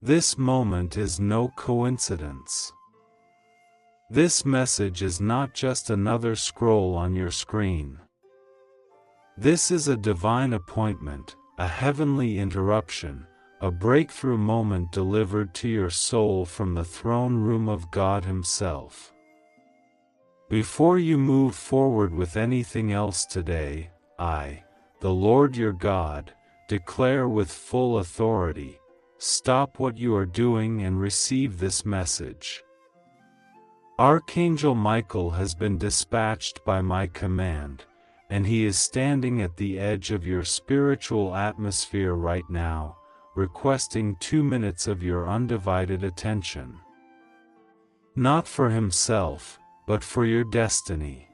This moment is no coincidence. This message is not just another scroll on your screen. This is a divine appointment, a heavenly interruption, a breakthrough moment delivered to your soul from the throne room of God Himself. Before you move forward with anything else today, I, the Lord your God, declare with full authority, stop what you are doing and receive this message. Archangel Michael has been dispatched by my command, and he is standing at the edge of your spiritual atmosphere right now, requesting 2 minutes of your undivided attention. Not for himself, but for your destiny.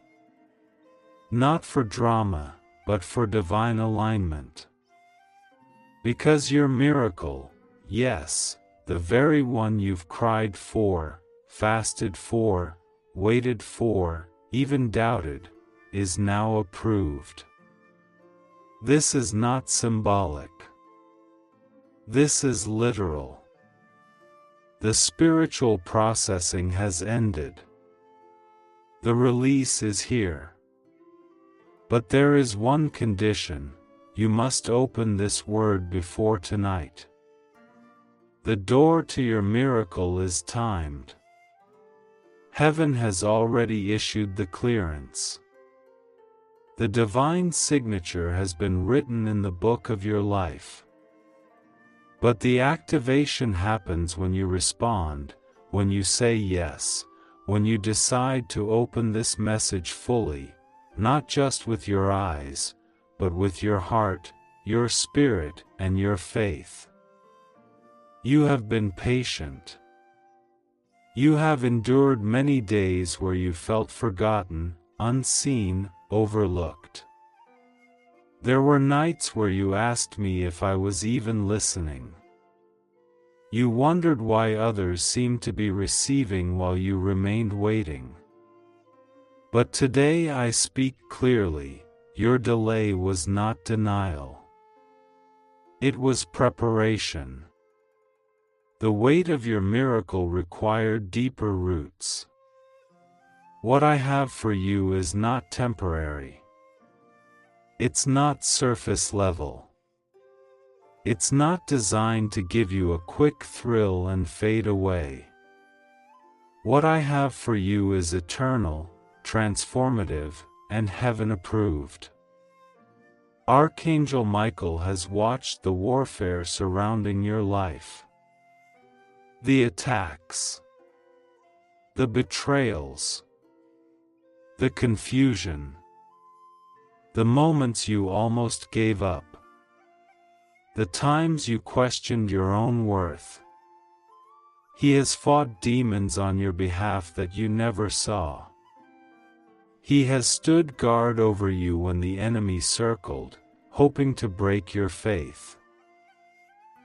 Not for drama, but for divine alignment. Because your miracle, yes, the very one you've cried for, fasted for, waited for, even doubted, is now approved. This is not symbolic. This is literal. The spiritual processing has ended. The release is here. But there is one condition: you must open this word before tonight. The door to your miracle is timed. Heaven has already issued the clearance. The divine signature has been written in the book of your life. But the activation happens when you respond, when you say yes, when you decide to open this message fully, not just with your eyes, but with your heart, your spirit, and your faith. You have been patient. You have endured many days where you felt forgotten, unseen, overlooked. There were nights where you asked me if I was even listening. You wondered why others seemed to be receiving while you remained waiting. But today I speak clearly: your delay was not denial. It was preparation. The weight of your miracle required deeper roots. What I have for you is not temporary. It's not surface level. It's not designed to give you a quick thrill and fade away. What I have for you is eternal, transformative, and heaven-approved. Archangel Michael has watched the warfare surrounding your life. The attacks, the betrayals, the confusion, the moments you almost gave up, the times you questioned your own worth. He has fought demons on your behalf that you never saw. He has stood guard over you when the enemy circled, hoping to break your faith.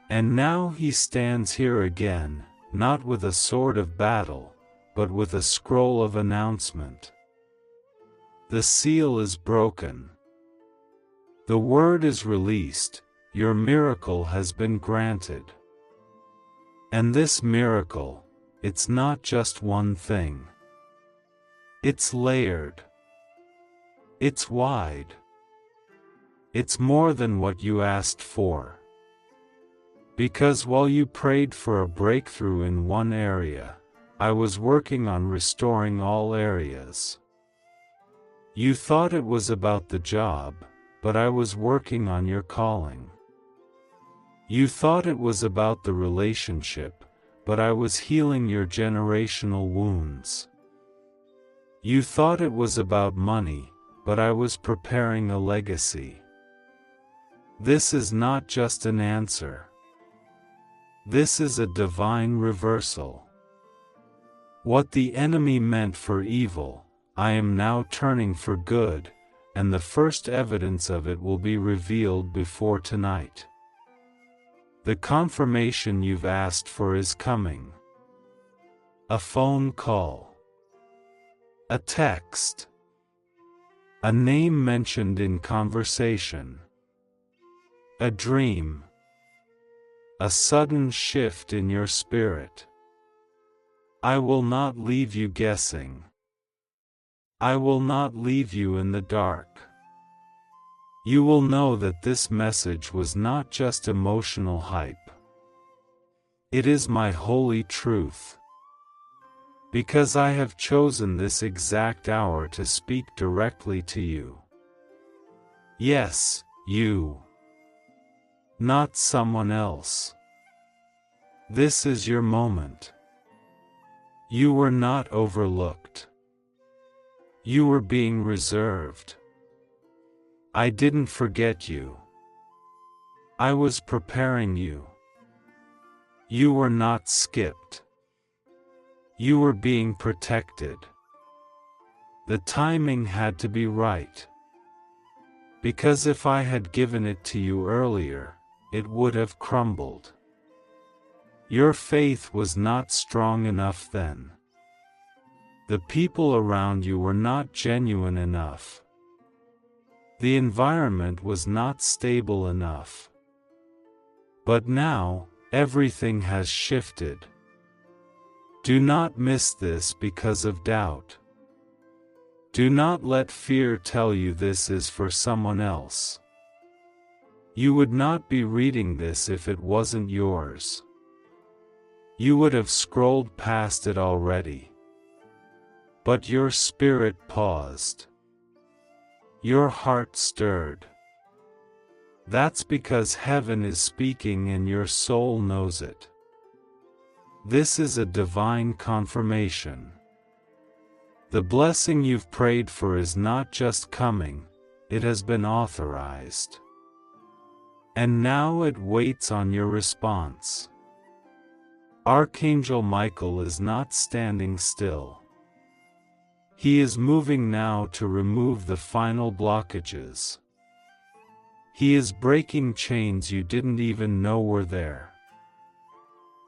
And now he stands here again, not with a sword of battle, but with a scroll of announcement. The seal is broken. The word is released: your miracle has been granted. And this miracle, it's not just one thing. It's layered. It's wide. It's more than what you asked for. Because while you prayed for a breakthrough in one area, I was working on restoring all areas. You thought it was about the job, but I was working on your calling. You thought it was about the relationship, but I was healing your generational wounds. You thought it was about money, but I was preparing a legacy. This is not just an answer. This is a divine reversal. What the enemy meant for evil, I am now turning for good, and the first evidence of it will be revealed before tonight. The confirmation you've asked for is coming. A phone call. A text. A name mentioned in conversation. A dream. a sudden shift in your spirit. I will not leave you guessing. I will not leave you in the dark. You will know that this message was not just emotional hype. It is my holy truth. Because I have chosen this exact hour to speak directly to you. Yes, you. Not someone else. This is your moment. You were not overlooked. You were being reserved. I didn't forget you. I was preparing you. You were not skipped. You were being protected. The timing had to be right. Because if I had given it to you earlier, it would have crumbled. Your faith was not strong enough then. The people around you were not genuine enough. The environment was not stable enough. But now, everything has shifted. Do not miss this because of doubt. Do not let fear tell you this is for someone else. You would not be reading this if it wasn't yours. You would have scrolled past it already. But your spirit paused. Your heart stirred. That's because heaven is speaking and your soul knows it. This is a divine confirmation. The blessing you've prayed for is not just coming, it has been authorized. And now it waits on your response. Archangel Michael is not standing still. He is moving now to remove the final blockages. He is breaking chains you didn't even know were there.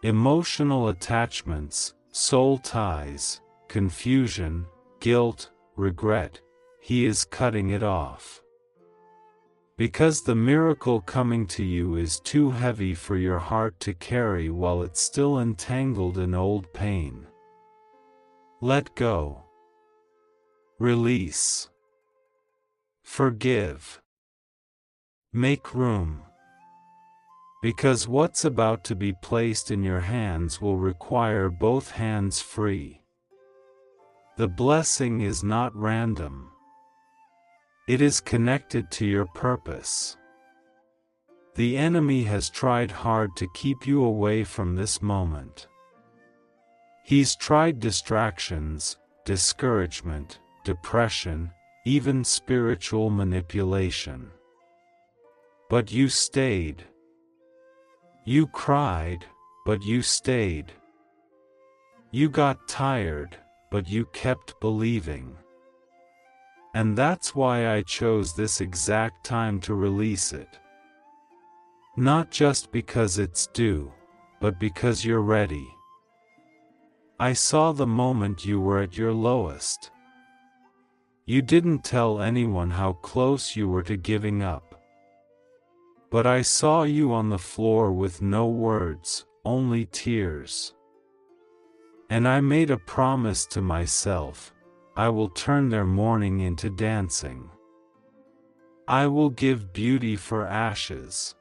Emotional attachments, soul ties, confusion, guilt, regret, he is cutting it off. Because the miracle coming to you is too heavy for your heart to carry while it's still entangled in old pain. Let go. Release. Forgive. Make room. Because what's about to be placed in your hands will require both hands free. The blessing is not random. It is connected to your purpose. The enemy has tried hard to keep you away from this moment. He's tried distractions, discouragement, depression, even spiritual manipulation. But you stayed. You cried, but you stayed. You got tired, but you kept believing. And that's why I chose this exact time to release it. Not just because it's due, but because you're ready. I saw the moment you were at your lowest. You didn't tell anyone how close you were to giving up. But I saw you on the floor with no words, only tears. And I made a promise to myself, I will turn their mourning into dancing. I will give beauty for ashes.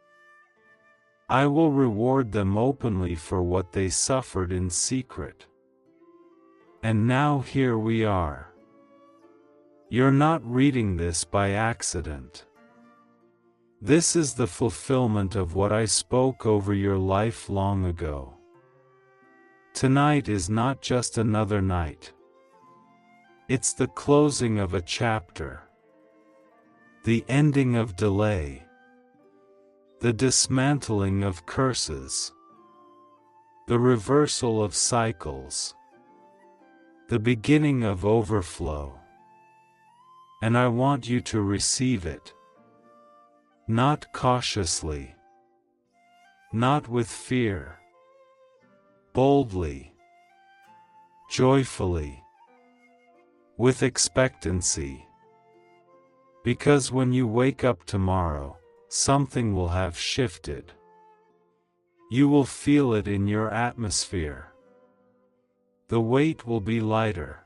I will reward them openly for what they suffered in secret. And now here we are. You're not reading this by accident. This is the fulfillment of what I spoke over your life long ago. Tonight is not just another night. It's the closing of a chapter. The ending of delay. The dismantling of curses. The reversal of cycles. The beginning of overflow. And I want you to receive it. Not cautiously. Not with fear. Boldly. Joyfully. With expectancy. Because when you wake up tomorrow, something will have shifted. You will feel it in your atmosphere. The weight will be lighter.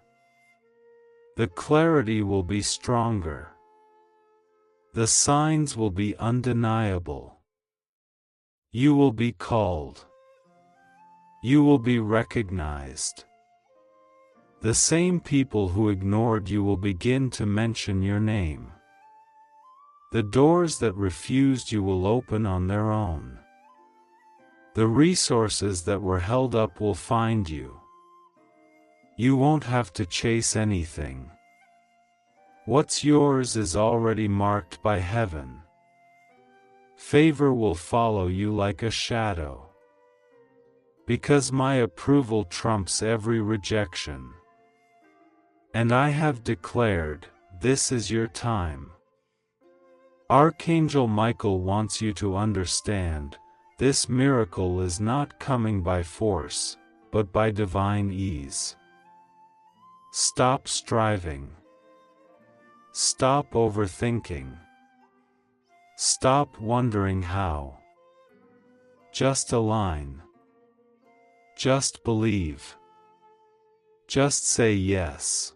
The clarity will be stronger. The signs will be undeniable. You will be called. You will be recognized. The same people who ignored you will begin to mention your name. The doors that refused you will open on their own. The resources that were held up will find you. You won't have to chase anything. What's yours is already marked by heaven. Favor will follow you like a shadow. Because my approval trumps every rejection. And I have declared, this is your time. Archangel Michael wants you to understand, this miracle is not coming by force, but by divine ease. Stop striving. Stop overthinking. Stop wondering how. Just align. Just believe. Just say yes.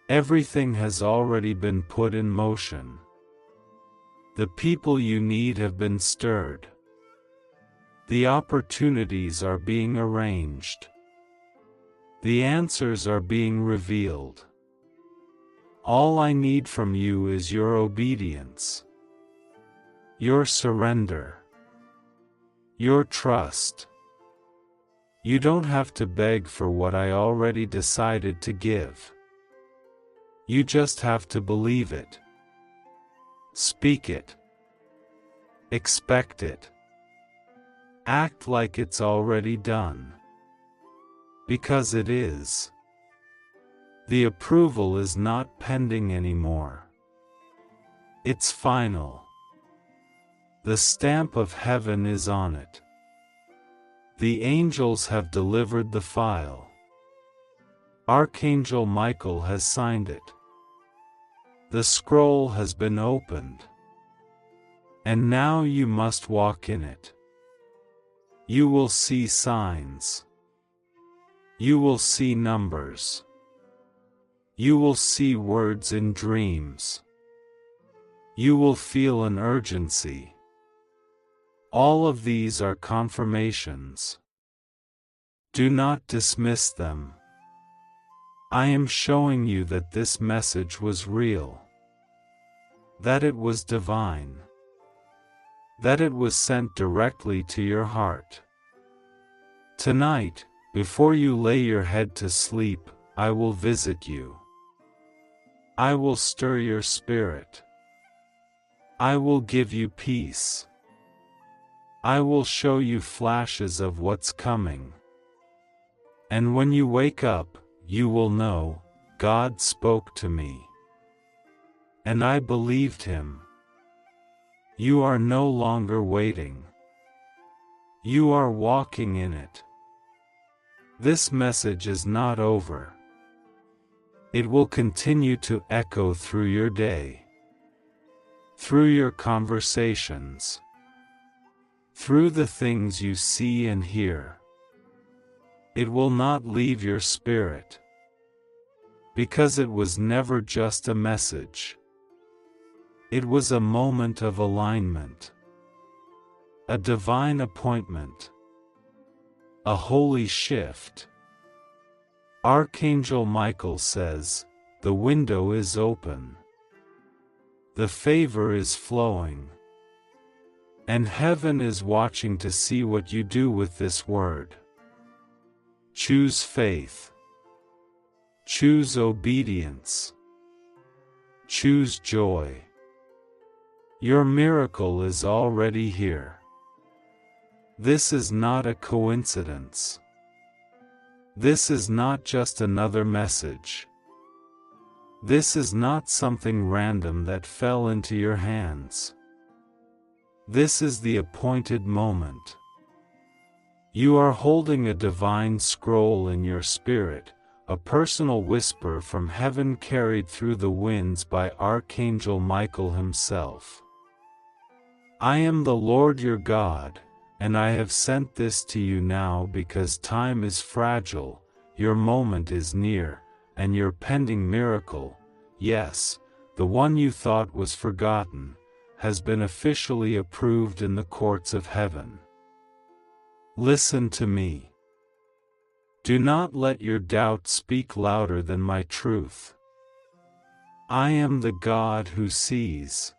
Everything has already been put in motion. The people you need have been stirred. The opportunities are being arranged. The answers are being revealed. All I need from you is your obedience, your surrender, your trust. You don't have to beg for what I already decided to give. You just have to believe it. Speak it. Expect it. Act like it's already done. Because it is. The approval is not pending anymore. It's final. The stamp of heaven is on it. The angels have delivered the file. Archangel Michael has signed it. The scroll has been opened. And now you must walk in it. You will see signs. You will see numbers. You will see words in dreams. You will feel an urgency. All of these are confirmations. Do not dismiss them. I am showing you that this message was real. That it was divine. That it was sent directly to your heart. Tonight, before you lay your head to sleep, I will visit you. I will stir your spirit. I will give you peace. I will show you flashes of what's coming. And when you wake up, you will know, God spoke to me. And I believed him. You are no longer waiting. You are walking in it. This message is not over. It will continue to echo through your day, through your conversations, through the things you see and hear. It will not leave your spirit, because it was never just a message. It was a moment of alignment, a divine appointment, a holy shift. Archangel Michael says, the window is open. The favor is flowing. And heaven is watching to see what you do with this word. Choose faith. Choose obedience. Choose joy. Your miracle is already here. This is not a coincidence. This is not just another message. This is not something random that fell into your hands. This is the appointed moment. You are holding a divine scroll in your spirit, a personal whisper from heaven carried through the winds by Archangel Michael himself. I am the Lord your God, and I have sent this to you now because time is fragile, your moment is near, and your pending miracle, yes, the one you thought was forgotten, has been officially approved in the courts of heaven. Listen to me. Do not let your doubt speak louder than my truth. I am the God who sees.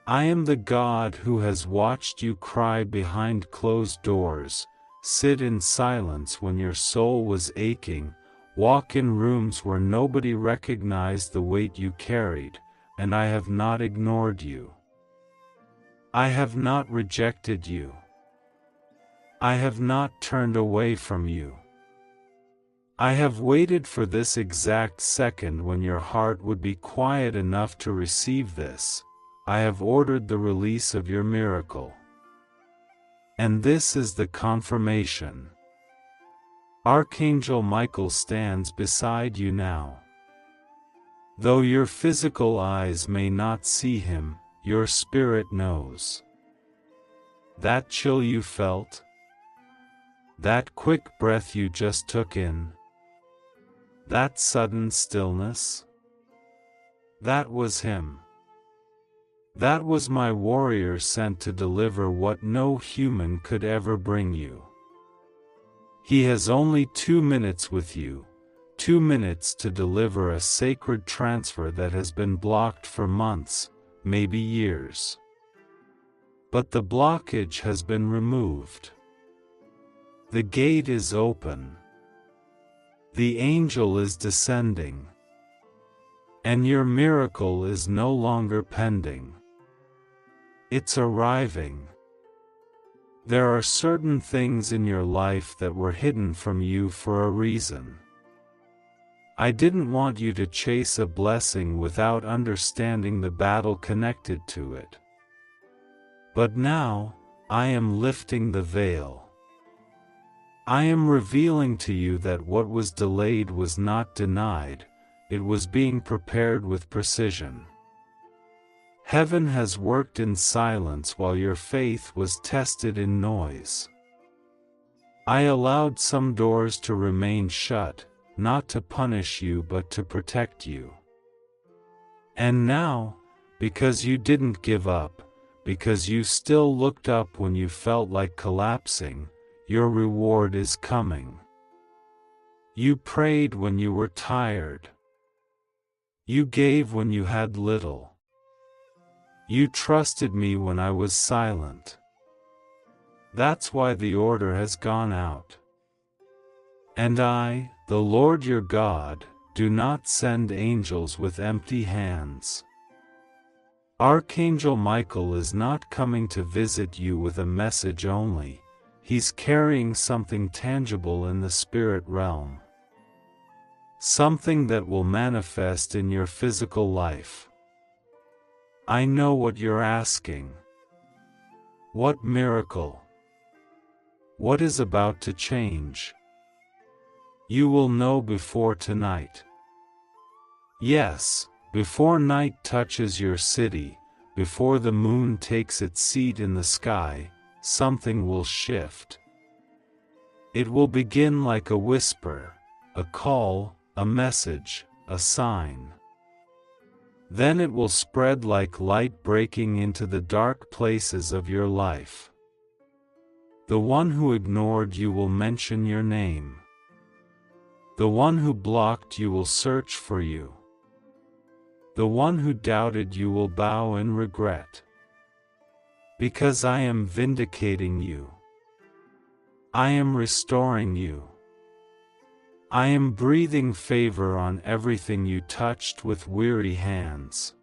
I am the God who has watched you cry behind closed doors, sit in silence when your soul was aching, walk in rooms where nobody recognized the weight you carried, and I have not ignored you. I have not rejected you. I have not turned away from you. I have waited for this exact second when your heart would be quiet enough to receive this. I have ordered the release of your miracle. And this is the confirmation. Archangel Michael stands beside you now. Though your physical eyes may not see him, your spirit knows. That chill you felt? That quick breath you just took in? That sudden stillness? That was him. That was my warrior sent to deliver what no human could ever bring you. He has only 2 minutes with you, 2 minutes to deliver a sacred transfer that has been blocked for months, maybe years. But the blockage has been removed. The gate is open. The angel is descending. And your miracle is no longer pending. It's arriving. There are certain things in your life that were hidden from you for a reason. I didn't want you to chase a blessing without understanding the battle connected to it. But now, I am lifting the veil. I am revealing to you that what was delayed was not denied, it was being prepared with precision. Heaven has worked in silence while your faith was tested in noise. I allowed some doors to remain shut, not to punish you but to protect you. And now, because you didn't give up, because you still looked up when you felt like collapsing, your reward is coming. You prayed when you were tired. You gave when you had little. You trusted me when I was silent. That's why the order has gone out. And I, the Lord your God, do not send angels with empty hands. Archangel Michael is not coming to visit you with a message only. He's carrying something tangible in the spirit realm. Something that will manifest in your physical life. I know what you're asking. What miracle? What is about to change? You will know before tonight. Yes, before night touches your city, before the moon takes its seat in the sky, something will shift. It will begin like a whisper, a call, a message, a sign. Then it will spread like light breaking into the dark places of your life. The one who ignored you will mention your name. The one who blocked you will search for you. The one who doubted you will bow in regret. Because I am vindicating you. I am restoring you. I am breathing favor on everything you touched with weary hands.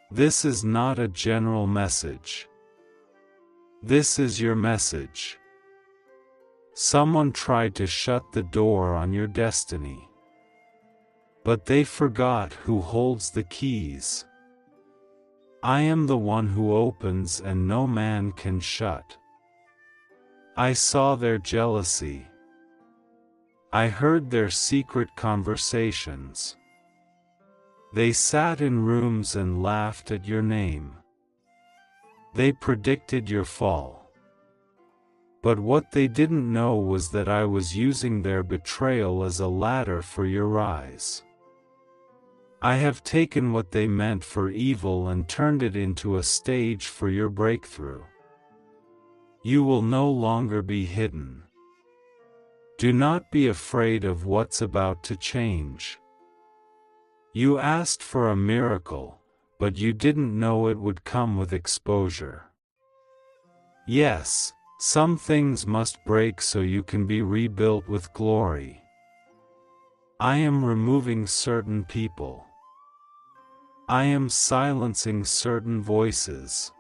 This is not a general message. This is your message. Someone tried to shut the door on your destiny. But they forgot who holds the keys. I am the one who opens and no man can shut. I saw their jealousy. I heard their secret conversations. They sat in rooms and laughed at your name. They predicted your fall. But what they didn't know was that I was using their betrayal as a ladder for your rise. I have taken what they meant for evil and turned it into a stage for your breakthrough. You will no longer be hidden. Do not be afraid of what's about to change. You asked for a miracle, but you didn't know it would come with exposure. Yes, some things must break so you can be rebuilt with glory. I am removing certain people. I am silencing certain voices.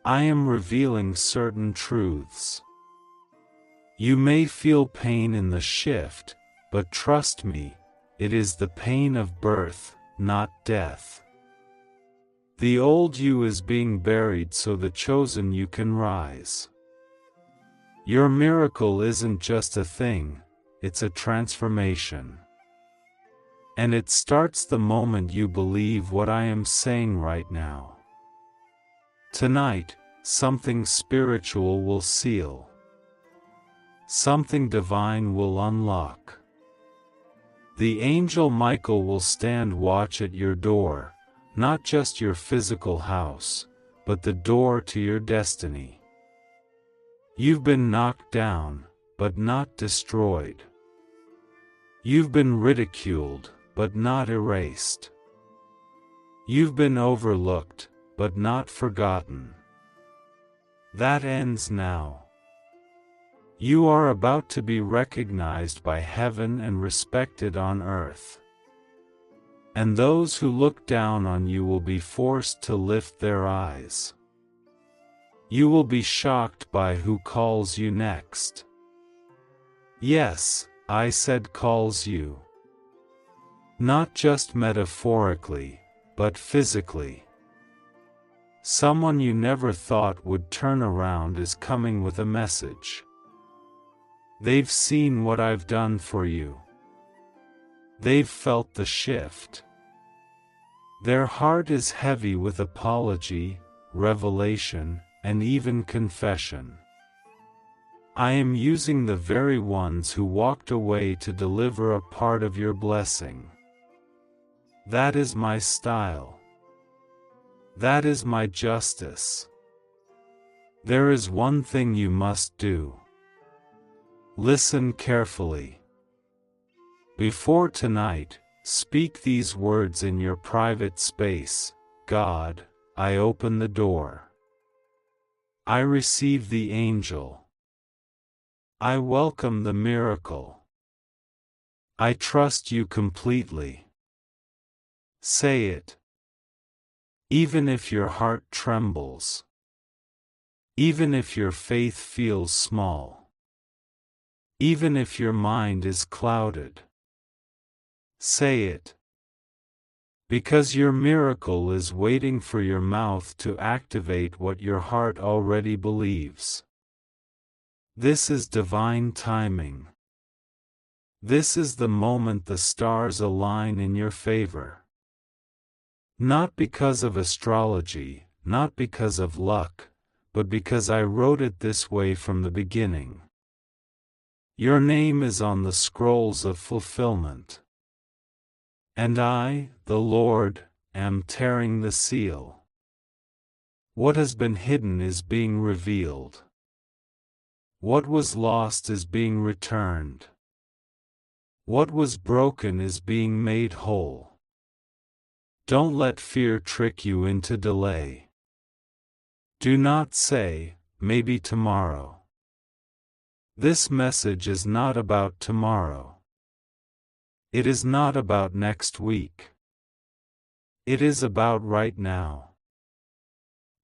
I am revealing certain truths. You may feel pain in the shift, but trust me, it is the pain of birth, not death. The old you is being buried so the chosen you can rise. Your miracle isn't just a thing, it's a transformation. And it starts the moment you believe what I am saying right now. Tonight, something spiritual will seal. Something divine will unlock. The angel Michael will stand watch at your door, not just your physical house, but the door to your destiny. You've been knocked down, but not destroyed. You've been ridiculed, but not erased. You've been overlooked, but not forgotten. That ends now. You are about to be recognized by heaven and respected on earth. And those who look down on you will be forced to lift their eyes. You will be shocked by who calls you next. Yes, I said calls you. Not just metaphorically, but physically. Someone you never thought would turn around is coming with a message. They've seen what I've done for you. They've felt the shift. Their heart is heavy with apology, revelation, and even confession. I am using the very ones who walked away to deliver a part of your blessing. That is my style. That is my justice. There is one thing you must do. Listen carefully. Before tonight, speak these words in your private space. God, I open the door. I receive the angel. I welcome the miracle. I trust you completely. Say it. Even if your heart trembles. Even if your faith feels small. Even if your mind is clouded. Say it. Because your miracle is waiting for your mouth to activate what your heart already believes. This is divine timing. This is the moment the stars align in your favor. Not because of astrology, not because of luck, but because I wrote it this way from the beginning. Your name is on the scrolls of fulfillment. And I, the Lord, am tearing the seal. What has been hidden is being revealed. What was lost is being returned. What was broken is being made whole. Don't let fear trick you into delay. Do not say, maybe tomorrow. This message is not about tomorrow. It is not about next week. It is about right now.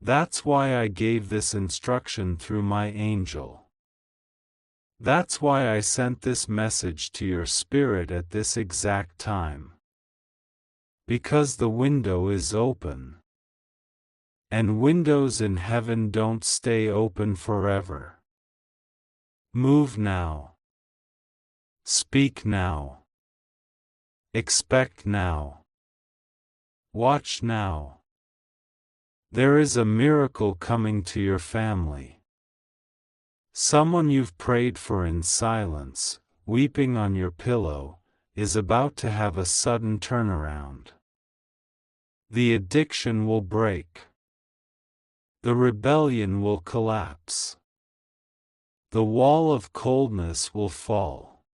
That's why I gave this instruction through my angel. That's why I sent this message to your spirit at this exact time. Because the window is open. And windows in heaven don't stay open forever. Move now. Speak now. Expect now. Watch now. There is a miracle coming to your family. Someone you've prayed for in silence, weeping on your pillow, is about to have a sudden turnaround. The addiction will break. The rebellion will collapse. The wall of coldness will fall.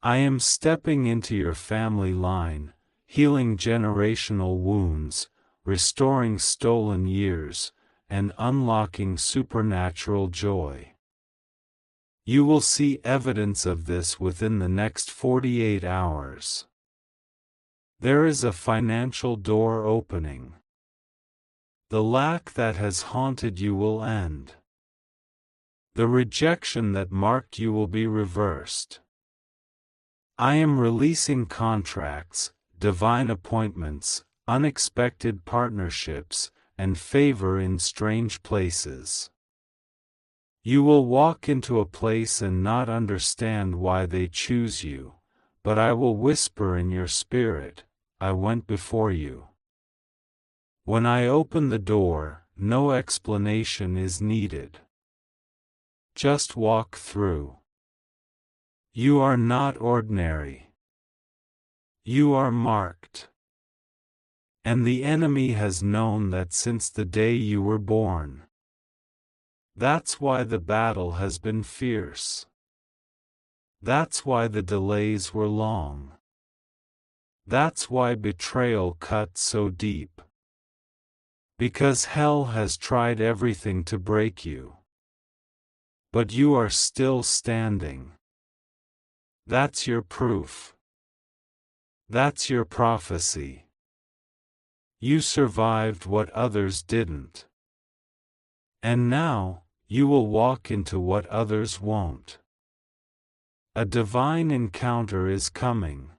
I am stepping into your family line, healing generational wounds, restoring stolen years, and unlocking supernatural joy. You will see evidence of this within the next 48 hours. There is a financial door opening. The lack that has haunted you will end. The rejection that marked you will be reversed. I am releasing contracts, divine appointments, unexpected partnerships, and favor in strange places. You will walk into a place and not understand why they choose you, but I will whisper in your spirit, I went before you. When I open the door, no explanation is needed. Just walk through. You are not ordinary. You are marked. And the enemy has known that since the day you were born. That's why the battle has been fierce. That's why the delays were long. That's why betrayal cut so deep. Because hell has tried everything to break you. But you are still standing. That's your proof. That's your prophecy. You survived what others didn't. And now, you will walk into what others won't. A divine encounter is coming.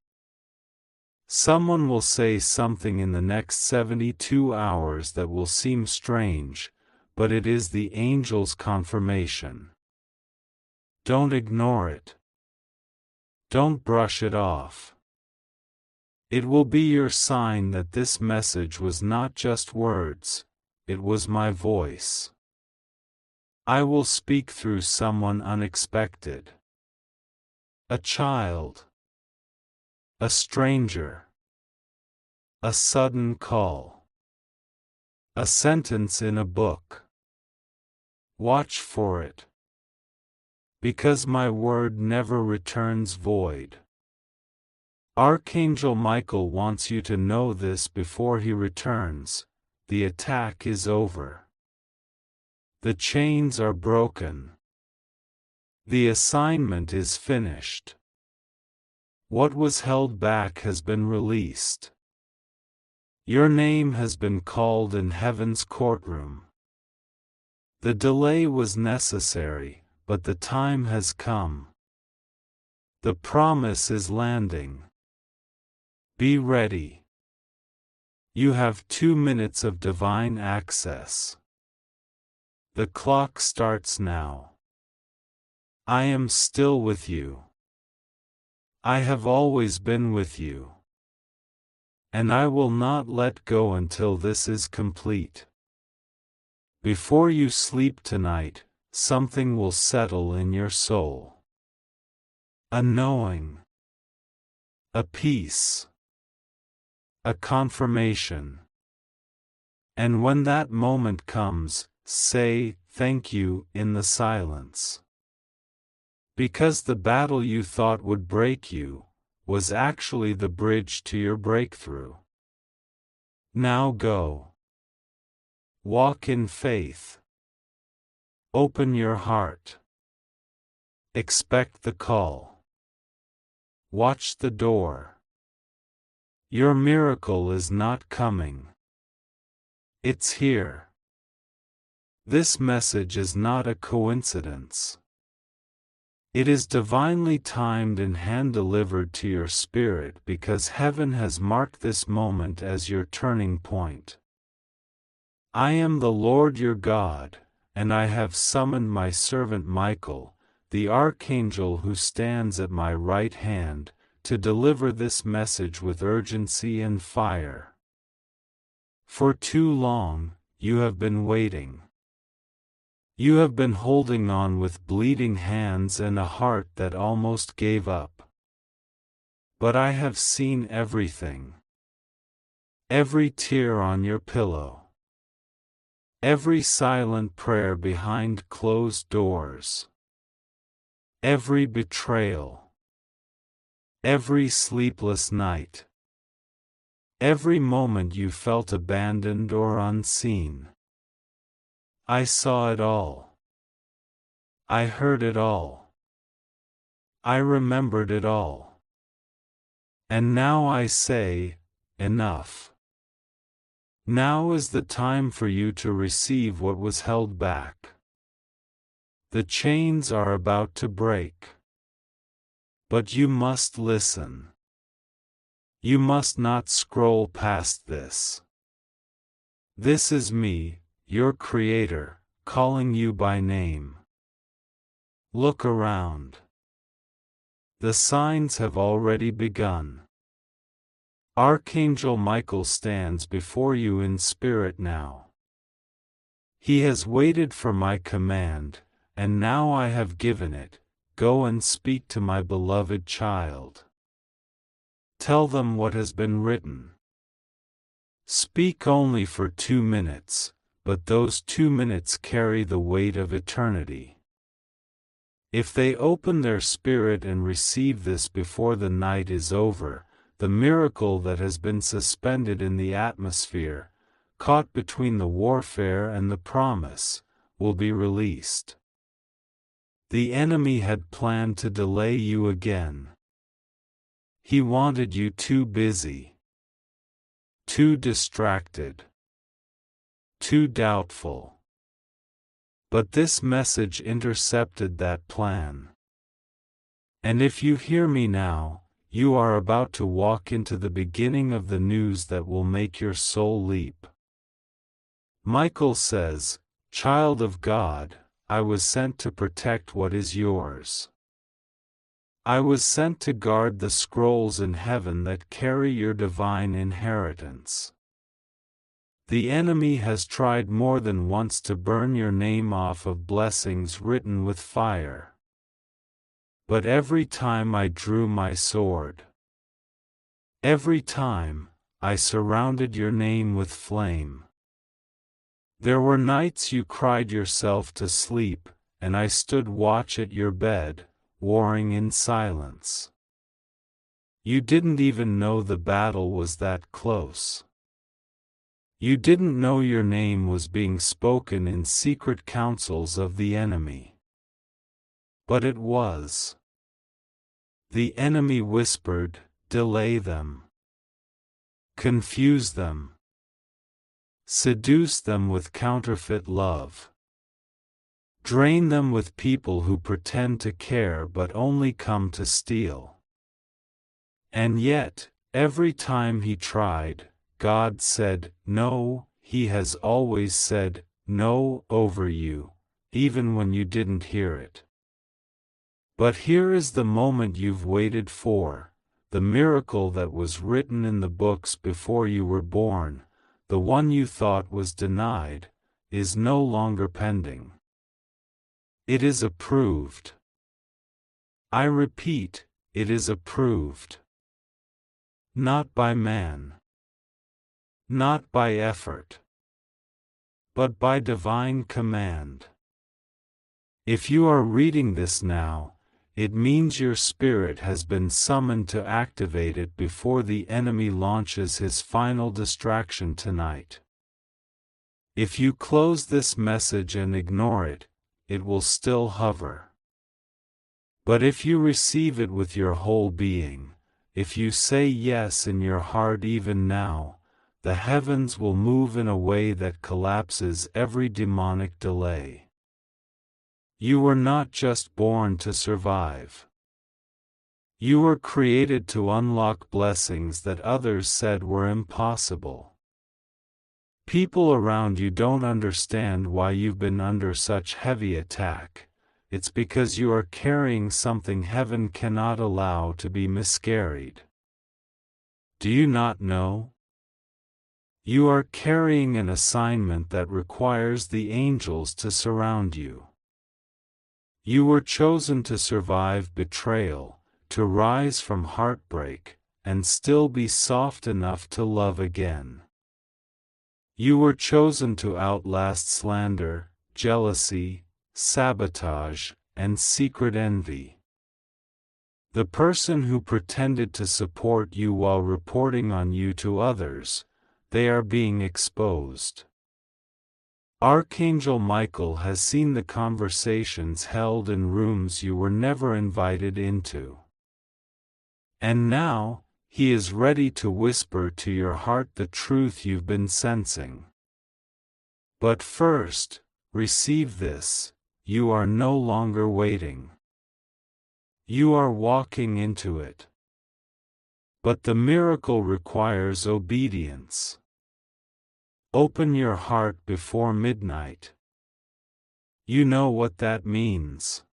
Someone will say something in the next 72 hours that will seem strange, but it is the angel's confirmation. Don't ignore it. Don't brush it off. It will be your sign that this message was not just words, it was my voice. I will speak through someone unexpected. A child. A stranger. A sudden call. A sentence in a book. Watch for it. Because my word never returns void. Archangel Michael wants you to know this before he returns. The attack is over. The chains are broken. The assignment is finished. What was held back has been released. Your name has been called in heaven's courtroom. The delay was necessary, but the time has come. The promise is landing. Be ready. You have 2 minutes of divine access. The clock starts now. I am still with you. I have always been with you. And I will not let go until this is complete. Before you sleep tonight, something will settle in your soul. A knowing. A peace. A confirmation. And when that moment comes, say, thank you, in the silence. Because the battle you thought would break you, was actually the bridge to your breakthrough. Now go. Walk in faith. Open your heart. Expect the call. Watch the door. Your miracle is not coming. It's here. This message is not a coincidence. It is divinely timed and hand-delivered to your spirit because heaven has marked this moment as your turning point. I am the Lord your God, and I have summoned my servant Michael, the archangel who stands at my right hand, to deliver this message with urgency and fire. For too long, you have been waiting. You have been holding on with bleeding hands and a heart that almost gave up. But I have seen everything. Every tear on your pillow. Every silent prayer behind closed doors. Every betrayal. Every sleepless night. Every moment you felt abandoned or unseen. I saw it all. I heard it all. I remembered it all. And now I say, enough. Now is the time for you to receive what was held back. The chains are about to break. But you must listen. You must not scroll past this. This is me, your Creator, calling you by name. Look around. The signs have already begun. Archangel Michael stands before you in spirit now. He has waited for my command, and now I have given it. Go and speak to my beloved child. Tell them what has been written. Speak only for 2 minutes, but those 2 minutes carry the weight of eternity. If they open their spirit and receive this before the night is over, the miracle that has been suspended in the atmosphere, caught between the warfare and the promise, will be released. The enemy had planned to delay you again. He wanted you too busy, too distracted, too doubtful. But this message intercepted that plan. And if you hear me now, you are about to walk into the beginning of the news that will make your soul leap. Michael says, "Child of God, I was sent to protect what is yours. I was sent to guard the scrolls in heaven that carry your divine inheritance. The enemy has tried more than once to burn your name off of blessings written with fire. But every time I drew my sword. Every time, I surrounded your name with flame. There were nights you cried yourself to sleep, and I stood watch at your bed, warring in silence. You didn't even know the battle was that close. You didn't know your name was being spoken in secret councils of the enemy. But it was. The enemy whispered, delay them. Confuse them. Seduce them with counterfeit love. Drain them with people who pretend to care but only come to steal. And yet, every time he tried, God said, no. He has always said, no, over you, even when you didn't hear it. But here is the moment you've waited for, the miracle that was written in the books before you were born, the one you thought was denied, is no longer pending. It is approved. I repeat, it is approved. Not by man. Not by effort. But by divine command. If you are reading this now, it means your spirit has been summoned to activate it before the enemy launches his final distraction tonight. If you close this message and ignore it, it will still hover. But if you receive it with your whole being, if you say yes in your heart even now, the heavens will move in a way that collapses every demonic delay. You were not just born to survive. You were created to unlock blessings that others said were impossible. People around you don't understand why you've been under such heavy attack. It's because you are carrying something heaven cannot allow to be miscarried. Do you not know? You are carrying an assignment that requires the angels to surround you. You were chosen to survive betrayal, to rise from heartbreak, and still be soft enough to love again. You were chosen to outlast slander, jealousy, sabotage, and secret envy. The person who pretended to support you while reporting on you to others, they are being exposed. Archangel Michael has seen the conversations held in rooms you were never invited into. And now, he is ready to whisper to your heart the truth you've been sensing. But first, receive this: you are no longer waiting. You are walking into it. But the miracle requires obedience. Open your heart before midnight. You know what that means.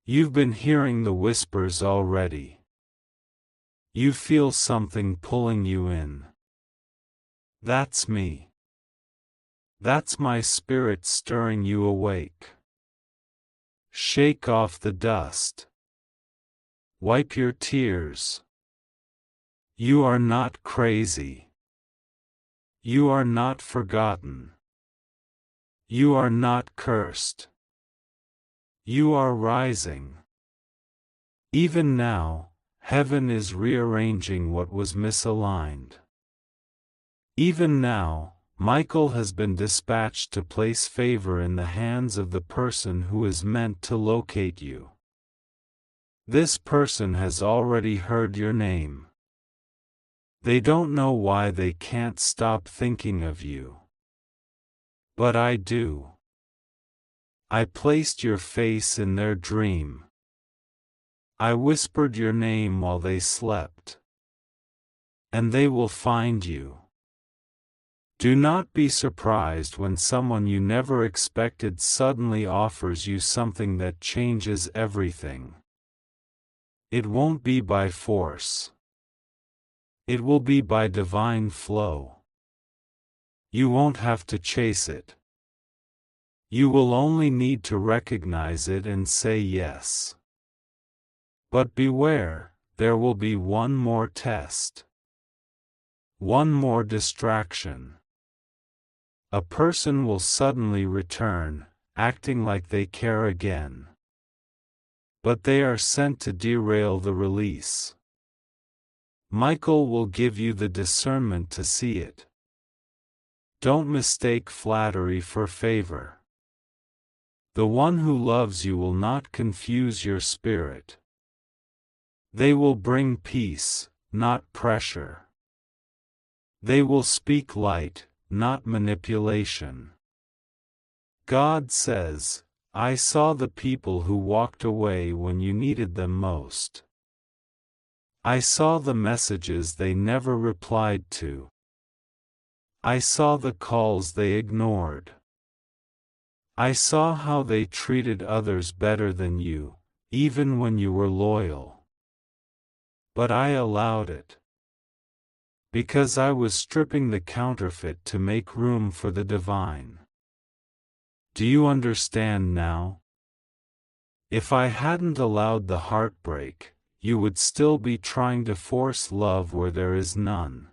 You've been hearing the whispers already. You feel something pulling you in. That's me. That's my spirit stirring you awake. Shake off the dust. Wipe your tears. You are not crazy. You are not forgotten. You are not cursed. You are rising. Even now, heaven is rearranging what was misaligned. Even now, Michael has been dispatched to place favor in the hands of the person who is meant to locate you. This person has already heard your name. They don't know why they can't stop thinking of you. But I do. I placed your face in their dream. I whispered your name while they slept. And they will find you. Do not be surprised when someone you never expected suddenly offers you something that changes everything. It won't be by force. It will be by divine flow. You won't have to chase it. You will only need to recognize it and say yes. But beware, there will be one more test. One more distraction. A person will suddenly return, acting like they care again. But they are sent to derail the release. Michael will give you the discernment to see it. Don't mistake flattery for favor. The one who loves you will not confuse your spirit. They will bring peace, not pressure. They will speak light, not manipulation. God says, I saw the people who walked away when you needed them most. I saw the messages they never replied to. I saw the calls they ignored. I saw how they treated others better than you, even when you were loyal. But I allowed it. Because I was stripping the counterfeit to make room for the divine. Do you understand now? If I hadn't allowed the heartbreak, you would still be trying to force love where there is none.